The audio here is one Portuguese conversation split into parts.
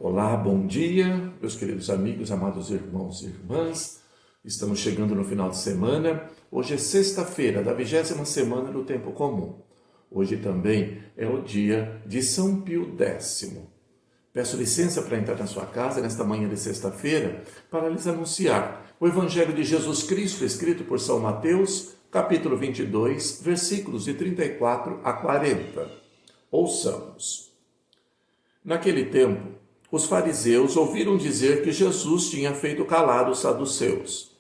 Olá, bom dia, meus queridos amigos, amados irmãos e irmãs. Estamos chegando no final de semana. Hoje é sexta-feira da 20ª semana do Tempo Comum. Hoje também é o dia de São Pio X. Peço licença para entrar na sua casa nesta manhã de sexta-feira para lhes anunciar o Evangelho de Jesus Cristo, escrito por São Mateus, capítulo 22, versículos de 34 a 40. Ouçamos. Naquele tempo, os fariseus ouviram dizer que Jesus tinha feito calar os saduceus.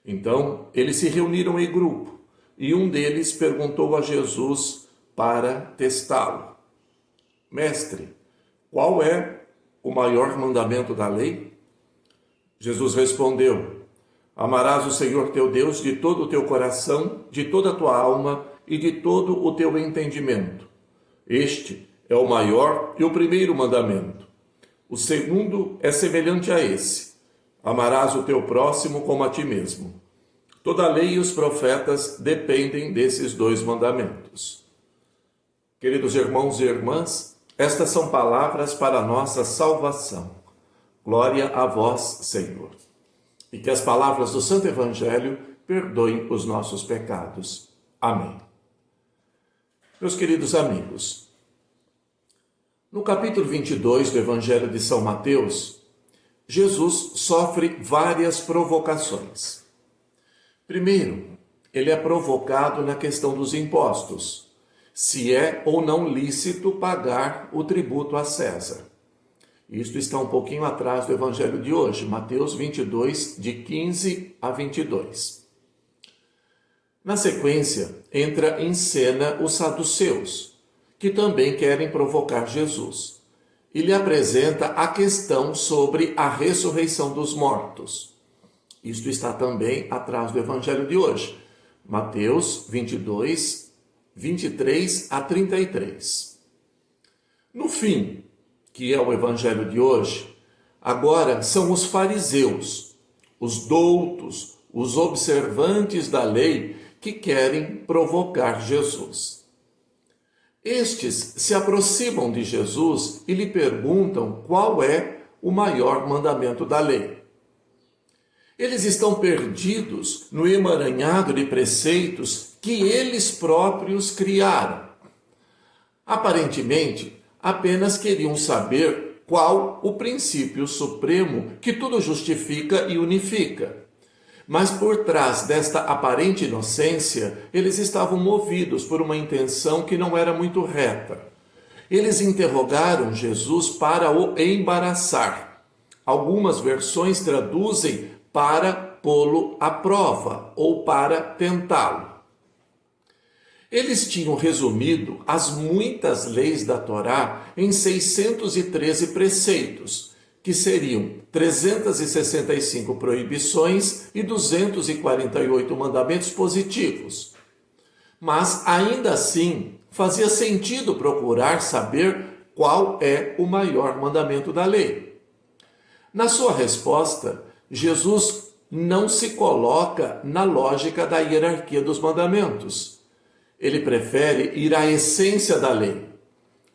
Então, eles se reuniram em grupo, e um deles perguntou a Jesus para testá-lo: Mestre, qual é o maior mandamento da lei? Jesus respondeu: Amarás o Senhor teu Deus de todo o teu coração, de toda a tua alma e de todo o teu entendimento. Este é o maior e o primeiro mandamento. O segundo é semelhante a esse: amarás o teu próximo como a ti mesmo. Toda a lei e os profetas dependem desses dois mandamentos. Queridos irmãos e irmãs, estas são palavras para a nossa salvação. Glória a vós, Senhor. E que as palavras do Santo Evangelho perdoem os nossos pecados. Amém. Meus queridos amigos, no capítulo 22 do Evangelho de São Mateus, Jesus sofre várias provocações. Primeiro, ele é provocado na questão dos impostos, se é ou não lícito pagar o tributo a César. Isto está um pouquinho atrás do Evangelho de hoje, Mateus 22, de 15 a 22. Na sequência, entra em cena os saduceus, que também querem provocar Jesus. E lhe apresenta a questão sobre a ressurreição dos mortos. Isto está também atrás do Evangelho de hoje, Mateus 22, 23 a 33. No fim, que é o Evangelho de hoje, agora são os fariseus, os doutos, os observantes da lei que querem provocar Jesus. Estes se aproximam de Jesus e lhe perguntam qual é o maior mandamento da lei. Eles estão perdidos no emaranhado de preceitos que eles próprios criaram. Aparentemente, apenas queriam saber qual o princípio supremo que tudo justifica e unifica. Mas por trás desta aparente inocência, eles estavam movidos por uma intenção que não era muito reta. Eles interrogaram Jesus para o embaraçar. Algumas versões traduzem para pô-lo à prova ou para tentá-lo. Eles tinham resumido as muitas leis da Torá em 613 preceitos, que seriam 365 proibições e 248 mandamentos positivos. Mas, ainda assim, fazia sentido procurar saber qual é o maior mandamento da lei. Na sua resposta, Jesus não se coloca na lógica da hierarquia dos mandamentos. Ele prefere ir à essência da lei,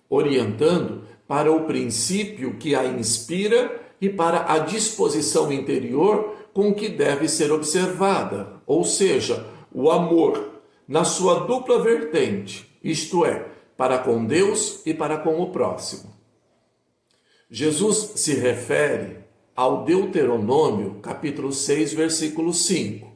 orientando para o princípio que a inspira e para a disposição interior com que deve ser observada, ou seja, o amor, na sua dupla vertente, isto é, para com Deus e para com o próximo. Jesus se refere ao Deuteronômio, capítulo 6, versículo 5,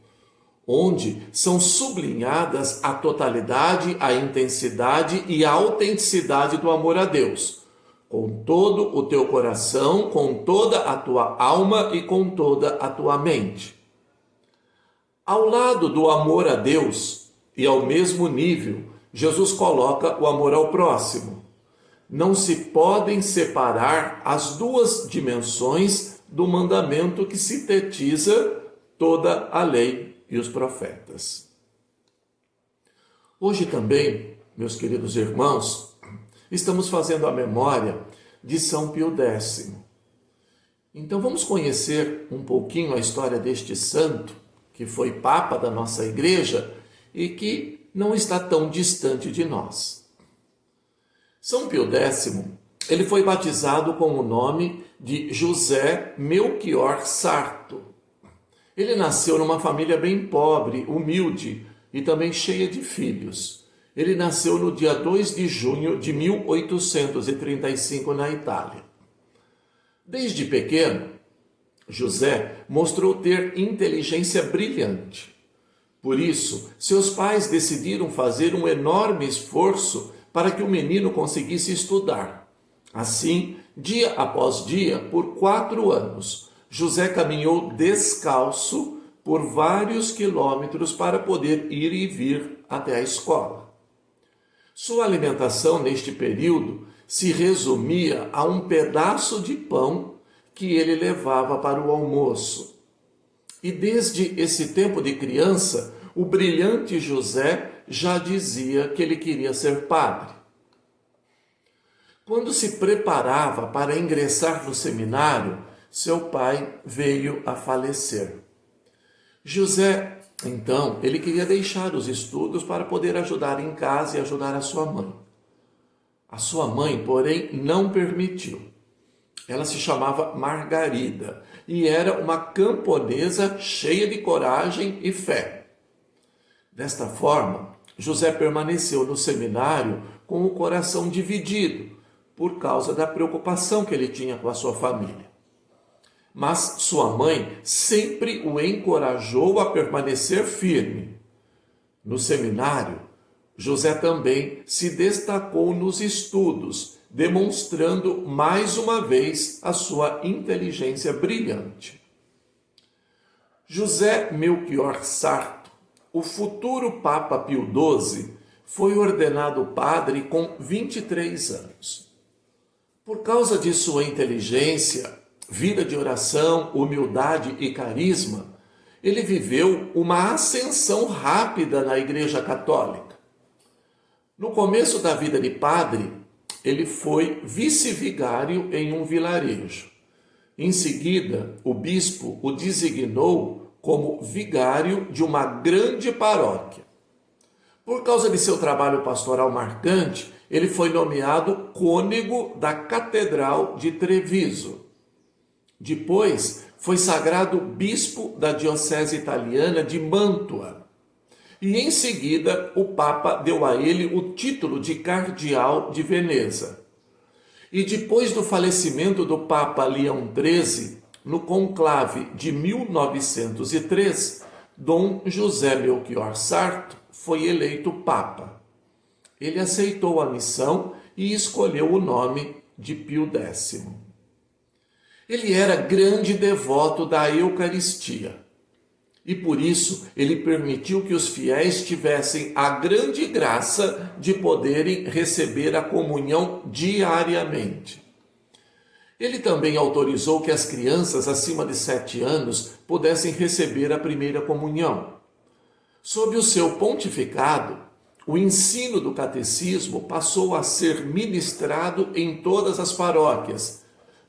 onde são sublinhadas a totalidade, a intensidade e a autenticidade do amor a Deus, com todo o teu coração, com toda a tua alma e com toda a tua mente. Ao lado do amor a Deus e ao mesmo nível, Jesus coloca o amor ao próximo. Não se podem separar as duas dimensões do mandamento que sintetiza toda a lei e os profetas. Hoje também, meus queridos irmãos, estamos fazendo a memória de São Pio X. Então vamos conhecer um pouquinho a história deste santo, que foi Papa da nossa Igreja e que não está tão distante de nós. São Pio X ele foi batizado com o nome de José Melchior Sarto. Ele nasceu numa família bem pobre, humilde e também cheia de filhos. Ele nasceu no dia 2 de junho de 1835 na Itália. Desde pequeno, José mostrou ter inteligência brilhante. Por isso, seus pais decidiram fazer um enorme esforço para que o menino conseguisse estudar. Assim, dia após dia, por 4 anos, José caminhou descalço por vários quilômetros para poder ir e vir até a escola. Sua alimentação neste período se resumia a um pedaço de pão que ele levava para o almoço. E desde esse tempo de criança, o brilhante José já dizia que ele queria ser padre. Quando se preparava para ingressar no seminário, seu pai veio a falecer. José, então, ele queria deixar os estudos para poder ajudar em casa e ajudar a sua mãe. A sua mãe, porém, não permitiu. Ela se chamava Margarida e era uma camponesa cheia de coragem e fé. Desta forma, José permaneceu no seminário com o coração dividido por causa da preocupação que ele tinha com a sua família. Mas sua mãe sempre o encorajou a permanecer firme. No seminário, José também se destacou nos estudos, demonstrando mais uma vez a sua inteligência brilhante. José Melchior Sarto, o futuro Papa Pio XII, foi ordenado padre com 23 anos. Por causa de sua inteligência, vida de oração, humildade e carisma, ele viveu uma ascensão rápida na Igreja Católica. No começo da vida de padre, ele foi vice-vigário em um vilarejo. Em seguida, o bispo o designou como vigário de uma grande paróquia. Por causa de seu trabalho pastoral marcante, ele foi nomeado cônego da Catedral de Treviso. Depois, foi sagrado bispo da diocese italiana de Mantua. E em seguida, o Papa deu a ele o título de cardeal de Veneza. E depois do falecimento do Papa Leão XIII, no conclave de 1903, Dom José Melchior Sarto foi eleito Papa. Ele aceitou a missão e escolheu o nome de Pio X. Ele era grande devoto da Eucaristia. E por isso ele permitiu que os fiéis tivessem a grande graça de poderem receber a comunhão diariamente. Ele também autorizou que as crianças acima de 7 anos pudessem receber a primeira comunhão. Sob o seu pontificado, o ensino do catecismo passou a ser ministrado em todas as paróquias,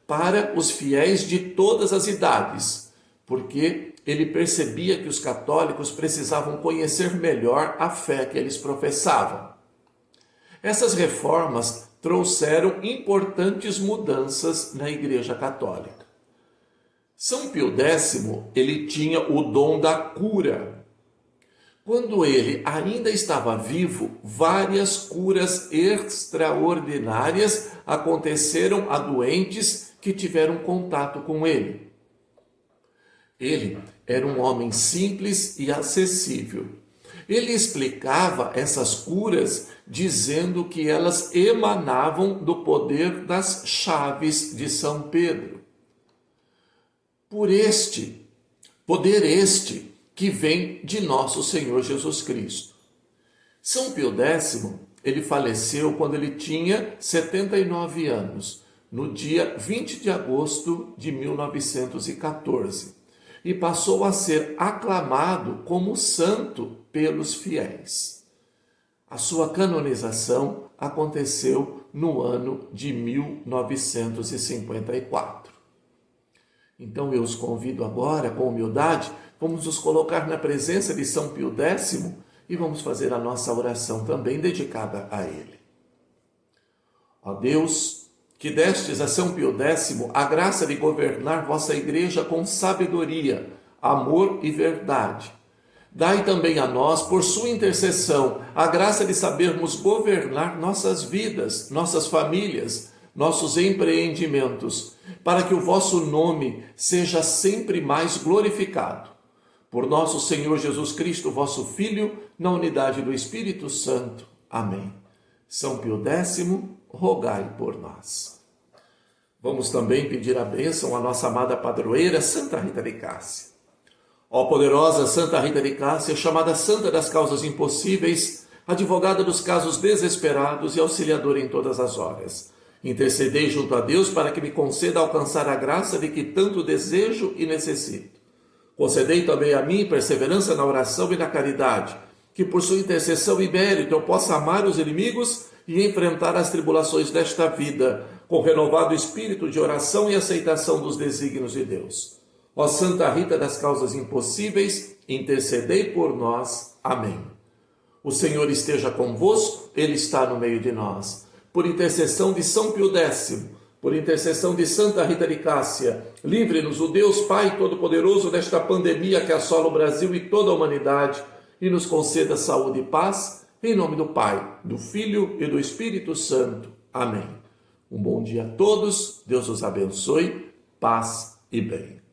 para os fiéis de todas as idades, porque ele percebia que os católicos precisavam conhecer melhor a fé que eles professavam. Essas reformas trouxeram importantes mudanças na Igreja Católica. São Pio X, ele tinha o dom da cura. Quando ele ainda estava vivo, várias curas extraordinárias aconteceram a doentes que tiveram contato com ele. Ele era um homem simples e acessível. Ele explicava essas curas dizendo que elas emanavam do poder das chaves de São Pedro. Poder este que vem de nosso Senhor Jesus Cristo. São Pio X, ele faleceu quando ele tinha 79 anos, no dia 20 de agosto de 1914, e passou a ser aclamado como santo pelos fiéis. A sua canonização aconteceu no ano de 1954. Então eu os convido agora, com humildade, vamos nos colocar na presença de São Pio X e vamos fazer a nossa oração também dedicada a ele. Ó Deus, que destes a São Pio X a graça de governar vossa igreja com sabedoria, amor e verdade. Dai também a nós, por sua intercessão, a graça de sabermos governar nossas vidas, nossas famílias, nossos empreendimentos, para que o vosso nome seja sempre mais glorificado. Por nosso Senhor Jesus Cristo, vosso Filho, na unidade do Espírito Santo. Amém. São Pio X, rogai por nós. Vamos também pedir a bênção à nossa amada padroeira, Santa Rita de Cássia. Ó poderosa Santa Rita de Cássia, chamada Santa das Causas Impossíveis, advogada dos casos desesperados e auxiliadora em todas as horas, intercedei junto a Deus para que me conceda alcançar a graça de que tanto desejo e necessito. Concedei também a mim perseverança na oração e na caridade, que por sua intercessão e mérito eu possa amar os inimigos e enfrentar as tribulações desta vida, com renovado espírito de oração e aceitação dos desígnios de Deus. Ó Santa Rita das Causas Impossíveis, intercedei por nós. Amém. O Senhor esteja convosco, Ele está no meio de nós. Por intercessão de São Pio X, por intercessão de Santa Rita de Cássia, livre-nos o Deus Pai Todo-Poderoso desta pandemia que assola o Brasil e toda a humanidade e nos conceda saúde e paz, em nome do Pai, do Filho e do Espírito Santo. Amém. Um bom dia a todos, Deus os abençoe, paz e bem.